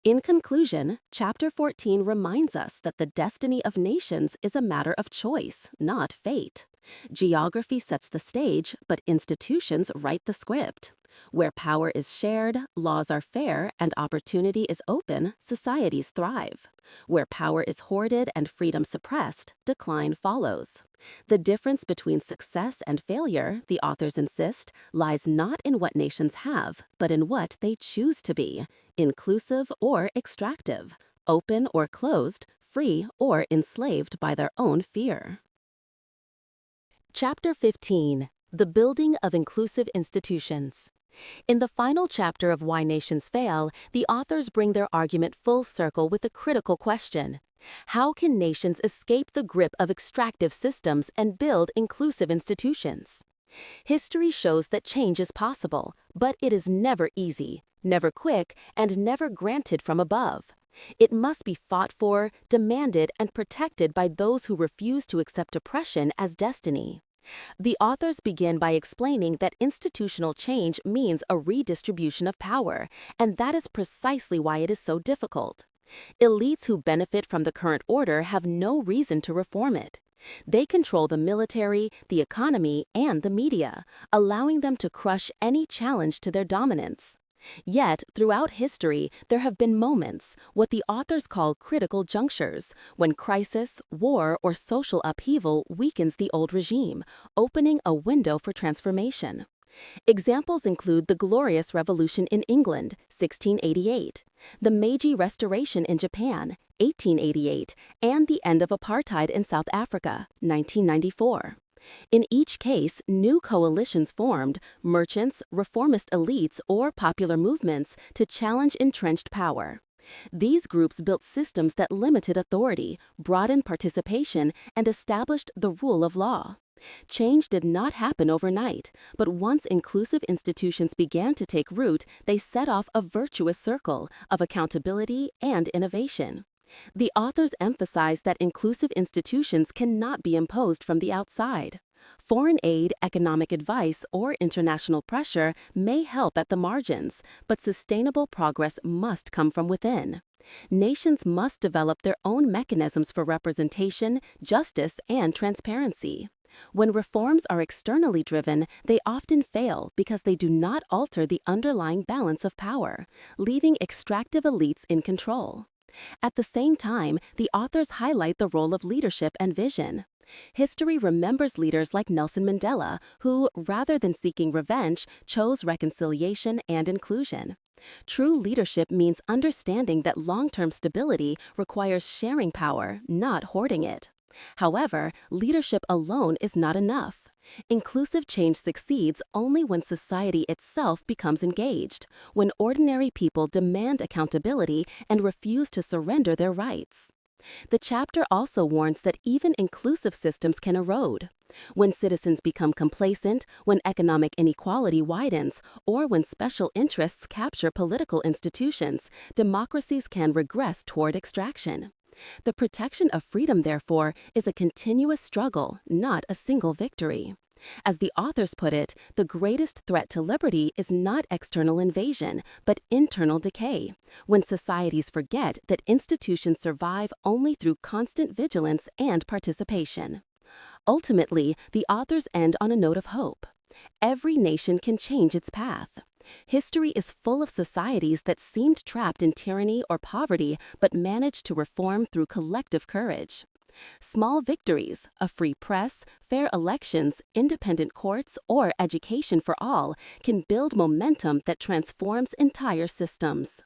In conclusion, Chapter 14 reminds us that the destiny of nations is a matter of choice, not fate. Geography sets the stage, but institutions write the script. Where power is shared, laws are fair, and opportunity is open, societies thrive. Where power is hoarded and freedom suppressed, decline follows. The difference between success and failure, the authors insist, lies not in what nations have, but in what they choose to be, inclusive or extractive, open or closed, free or enslaved by their own fear. Chapter 15. The Building of Inclusive Institutions. In the final chapter of Why Nations Fail, the authors bring their argument full circle with a critical question. How can nations escape the grip of extractive systems and build inclusive institutions? History shows that change is possible, but it is never easy, never quick, and never granted from above. It must be fought for, demanded, and protected by those who refuse to accept oppression as destiny. The authors begin by explaining that institutional change means a redistribution of power, and that is precisely why it is so difficult. Elites who benefit from the current order have no reason to reform it. They control the military, the economy, and the media, allowing them to crush any challenge to their dominance. Yet, throughout history, there have been moments, what the authors call critical junctures, when crisis, war, or social upheaval weakens the old regime, opening a window for transformation. Examples include the Glorious Revolution in England, 1688, the Meiji Restoration in Japan, 1888, and the end of apartheid in South Africa, 1994. In each case, new coalitions formed, merchants, reformist elites, or popular movements to challenge entrenched power. These groups built systems that limited authority, broadened participation, and established the rule of law. Change did not happen overnight, but once inclusive institutions began to take root, they set off a virtuous circle of accountability and innovation. The authors emphasize that inclusive institutions cannot be imposed from the outside. Foreign aid, economic advice, or international pressure may help at the margins, but sustainable progress must come from within. Nations must develop their own mechanisms for representation, justice, and transparency. When reforms are externally driven, they often fail because they do not alter the underlying balance of power, leaving extractive elites in control. At the same time, the authors highlight the role of leadership and vision. History remembers leaders like Nelson Mandela, who, rather than seeking revenge, chose reconciliation and inclusion. True leadership means understanding that long-term stability requires sharing power, not hoarding it. However, leadership alone is not enough. Inclusive change succeeds only when society itself becomes engaged, when ordinary people demand accountability and refuse to surrender their rights. The chapter also warns that even inclusive systems can erode. When citizens become complacent, when economic inequality widens, or when special interests capture political institutions, democracies can regress toward extraction. The protection of freedom, therefore, is a continuous struggle, not a single victory. As the authors put it, the greatest threat to liberty is not external invasion, but internal decay, when societies forget that institutions survive only through constant vigilance and participation. Ultimately, the authors end on a note of hope. Every nation can change its path. History is full of societies that seemed trapped in tyranny or poverty but managed to reform through collective courage. Small victories, a free press, fair elections, independent courts, or education for all can build momentum that transforms entire systems.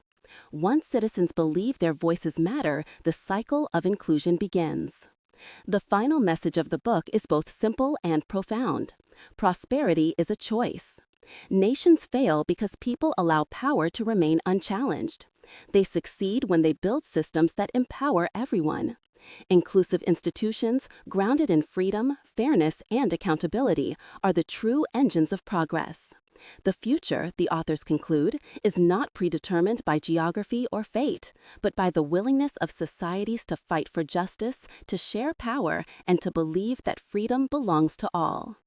Once citizens believe their voices matter, the cycle of inclusion begins. The final message of the book is both simple and profound. Prosperity is a choice. Nations fail because people allow power to remain unchallenged. They succeed when they build systems that empower everyone. Inclusive institutions, grounded in freedom, fairness, and accountability, are the true engines of progress. The future, the authors conclude, is not predetermined by geography or fate, but by the willingness of societies to fight for justice, to share power, and to believe that freedom belongs to all.